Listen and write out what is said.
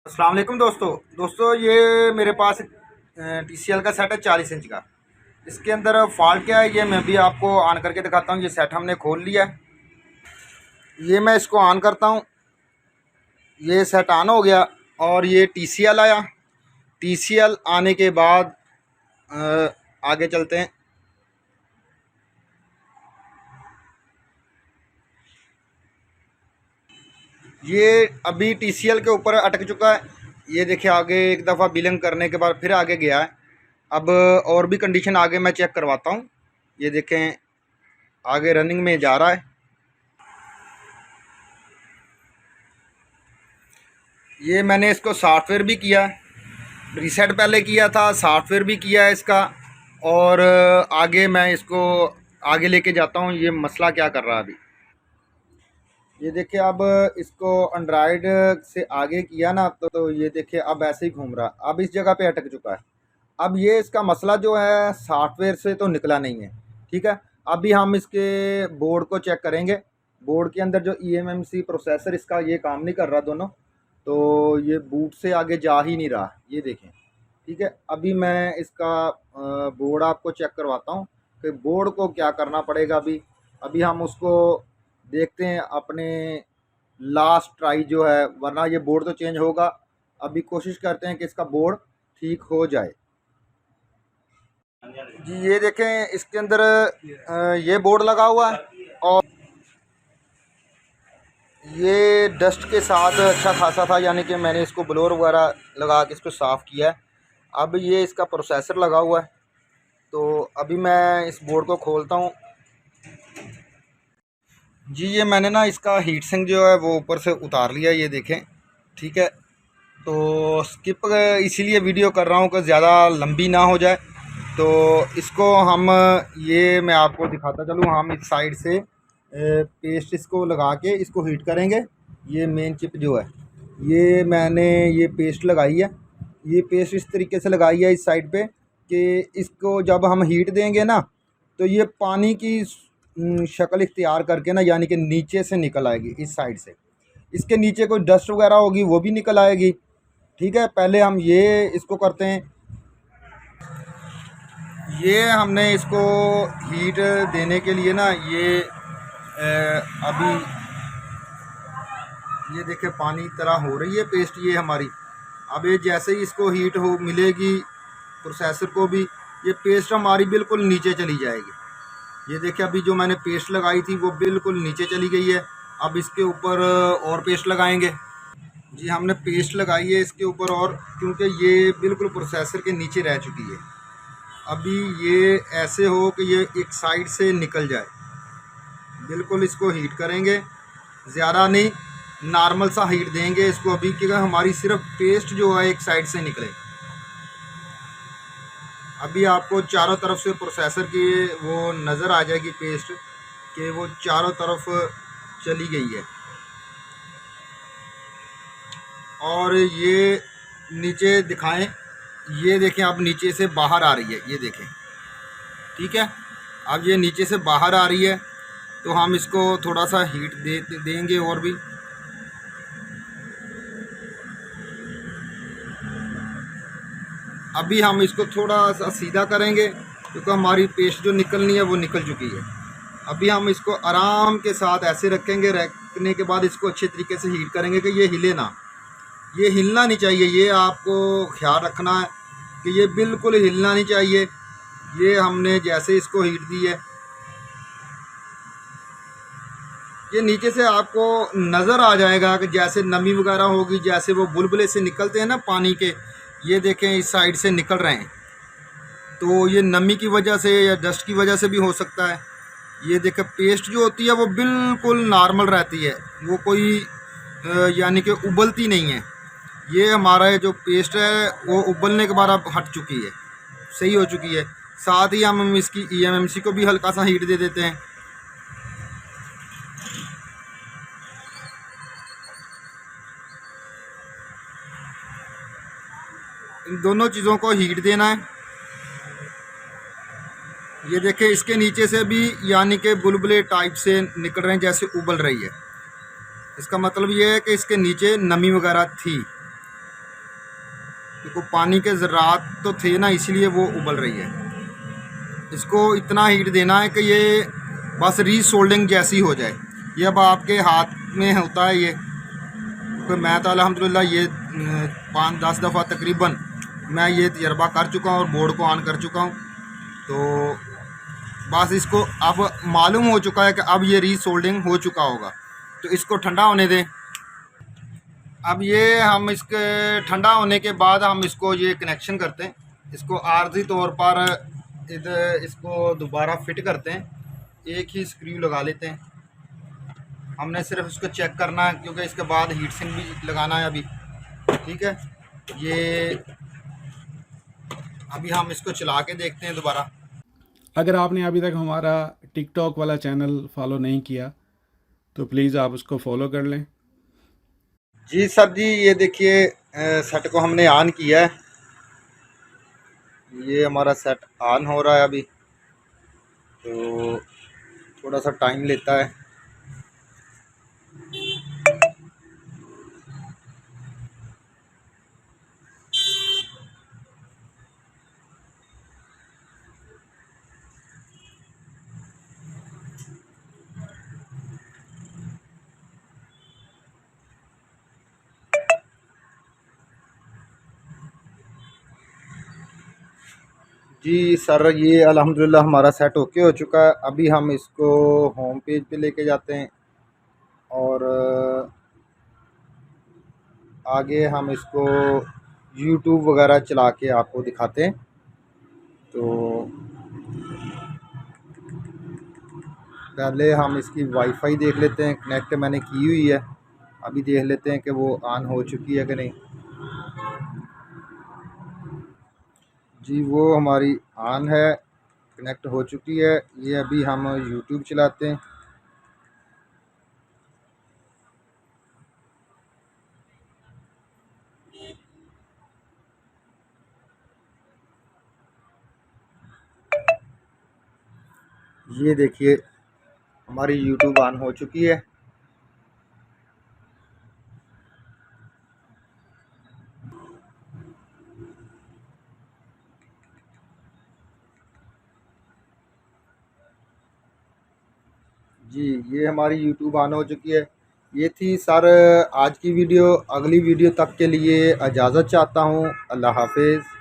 अस्सलाम वालेकुम दोस्तों ये मेरे पास TCL का सेट है 40 इंच का। इसके अंदर फॉल्ट क्या है ये मैं भी आपको ऑन करके दिखाता हूँ। ये सेट हमने खोल लिया है, ये मैं इसको ऑन करता हूँ। ये सेट ऑन हो गया और ये TCL आया। TCL आने के बाद आगे चलते हैं। ये अभी TCL के ऊपर अटक चुका है। ये देखिए आगे एक दफ़ा बिलिंग करने के बाद फिर आगे गया है। अब और भी कंडीशन आगे मैं चेक करवाता हूँ। ये देखें आगे रनिंग में जा रहा है। ये मैंने इसको सॉफ्टवेयर भी किया, रीसेट पहले किया था, सॉफ्टवेयर भी किया है इसका। और आगे मैं इसको आगे लेके जाता हूँ। ये मसला क्या कर रहा है अभी ये देखिए। अब इसको एंड्रॉयड से आगे किया ना तो ये देखिए अब ऐसे ही घूम रहा, अब इस जगह पे अटक चुका है। अब ये इसका मसला जो है सॉफ्टवेयर से तो निकला नहीं है, ठीक है। अभी हम इसके बोर्ड को चेक करेंगे। बोर्ड के अंदर जो eMMC प्रोसेसर इसका ये काम नहीं कर रहा दोनों, तो ये बूट से आगे जा ही नहीं रहा, ये देखें, ठीक है। अभी मैं इसका बोर्ड आपको चेक करवाता हूँ कि बोर्ड को क्या करना पड़ेगा। अभी अभी हम उसको देखते हैं अपने लास्ट ट्राई जो है, वरना ये बोर्ड तो चेंज होगा। अभी कोशिश करते हैं कि इसका बोर्ड ठीक हो जाए। जी ये देखें इसके अंदर ये बोर्ड लगा हुआ है और ये डस्ट के साथ अच्छा खासा था, यानी कि मैंने इसको ब्लोअर वगैरह लगा के इसको साफ़ किया है। अब ये इसका प्रोसेसर लगा हुआ है, तो अभी मैं इस बोर्ड को खोलता हूँ। जी ये मैंने ना इसका हीट सिंक जो है वो ऊपर से उतार लिया, ये देखें, ठीक है। तो स्किप इसीलिए वीडियो कर रहा हूँ कि ज़्यादा लंबी ना हो जाए। तो इसको हम ये मैं आपको दिखाता चलूँ। हम इस साइड से पेस्ट इसको लगा के इसको हीट करेंगे। ये मेन चिप जो है ये मैंने ये पेस्ट लगाई है। ये पेस्ट इस तरीके से लगाई है इस साइड पे कि इसको जब हम हीट देंगे ना तो ये पानी की शक्ल इख्तियार करके ना, यानी कि नीचे से निकल आएगी इस साइड से। इसके नीचे कोई डस्ट वगैरह होगी वो भी निकल आएगी, ठीक है। पहले हम ये इसको करते हैं। ये हमने इसको हीट देने के लिए ना ये अभी ये देखें पानी तरह हो रही है पेस्ट ये हमारी। अब ये जैसे ही इसको हीट हो मिलेगी प्रोसेसर को भी, ये पेस्ट हमारी बिल्कुल नीचे चली जाएगी। ये देखिए अभी जो मैंने पेस्ट लगाई थी वो बिल्कुल नीचे चली गई है। अब इसके ऊपर और पेस्ट लगाएंगे। जी हमने पेस्ट लगाई है इसके ऊपर और, क्योंकि ये बिल्कुल प्रोसेसर के नीचे रह चुकी है। अभी ये ऐसे हो कि ये एक साइड से निकल जाए। बिल्कुल इसको हीट करेंगे, ज़्यादा नहीं, नॉर्मल सा हीट देंगे इसको अभी, क्योंकि हमारी सिर्फ पेस्ट जो है एक साइड से निकले। अभी आपको चारों तरफ से प्रोसेसर की वो नज़र आ जाएगी पेस्ट कि वो चारों तरफ चली गई है। और ये नीचे दिखाएं, ये देखें अब नीचे से बाहर आ रही है, ये देखें, ठीक है। अब ये नीचे से बाहर आ रही है तो हम इसको थोड़ा सा हीट देंगे और भी। अभी हम इसको थोड़ा सा सीधा करेंगे क्योंकि हमारी पेस्ट जो निकलनी है वो निकल चुकी है। अभी हम इसको आराम के साथ ऐसे रखेंगे, रखने के बाद इसको अच्छे तरीके से हीट करेंगे कि ये हिले ना, ये हिलना नहीं चाहिए। ये आपको ख्याल रखना है कि ये बिल्कुल हिलना नहीं चाहिए। ये हमने जैसे इसको हीट दी है, ये नीचे से आपको नज़र आ जाएगा कि जैसे नमी वगैरह होगी, जैसे वो बुलबुले से निकलते हैं ना पानी के, ये देखें इस साइड से निकल रहे हैं। तो ये नमी की वजह से या डस्ट की वजह से भी हो सकता है। ये देखें पेस्ट जो होती है वो बिल्कुल नॉर्मल रहती है, वो कोई यानी कि उबलती नहीं है। ये हमारा जो पेस्ट है वो उबलने के बाद अब हट चुकी है, सही हो चुकी है। साथ ही हम इसकी eMMC को भी हल्का सा हीट दे देते हैं। इन दोनों चीज़ों को हीट देना है। ये देखें इसके नीचे से भी यानी कि बुलबुले टाइप से निकल रहे हैं, जैसे उबल रही है। इसका मतलब ये है कि इसके नीचे नमी वगैरह थी। देखो पानी के ज़रात तो थे ना, इसलिए वो उबल रही है। इसको इतना हीट देना है कि ये बस रीसोल्डिंग जैसी हो जाए। ये अब आपके हाथ में होता है ये। तो मैं तो अल्हम्दुलिल्लाह ये 5-10 दफ़ा तकरीबन मैं ये तजर्बा कर चुका हूँ और बोर्ड को ऑन कर चुका हूँ। तो बस इसको अब मालूम हो चुका है कि अब ये रीसोल्डिंग हो चुका होगा, तो इसको ठंडा होने दें। अब ये हम इसके ठंडा होने के बाद हम इसको ये कनेक्शन करते हैं, इसको आर्जी तौर पर इधर इसको दोबारा फिट करते हैं, एक ही स्क्रू लगा लेते हैं। हमने सिर्फ इसको चेक करना है क्योंकि इसके बाद हीट सिंक भी लगाना है अभी। ठीक है, ये अभी हम इसको चला के देखते हैं दोबारा। अगर आपने अभी तक हमारा टिकटॉक वाला चैनल फॉलो नहीं किया तो प्लीज़ आप उसको फॉलो कर लें। जी सर जी, ये देखिए सेट को हमने ऑन किया है। ये हमारा सेट ऑन हो रहा है अभी, तो थोड़ा सा टाइम लेता है। जी सर, ये अल्हम्दुलिल्लाह हमारा सेट ओके हो चुका है। अभी हम इसको होम पेज पे लेके जाते हैं और आगे हम इसको यूट्यूब वगैरह चला के आपको दिखाते हैं। तो पहले हम इसकी वाईफाई देख लेते हैं, कनेक्ट मैंने की हुई है। अभी देख लेते हैं कि वो ऑन हो चुकी है कि नहीं। जी वो हमारी ऑन है, कनेक्ट हो चुकी है। ये अभी हम यूट्यूब चलाते हैं। ये देखिए हमारी यूट्यूब ऑन हो चुकी है। जी ये हमारी यूट्यूब ऑन हो चुकी है। ये थी सर आज की वीडियो। अगली वीडियो तक के लिए इजाज़त चाहता हूँ। अल्लाह हाफिज़।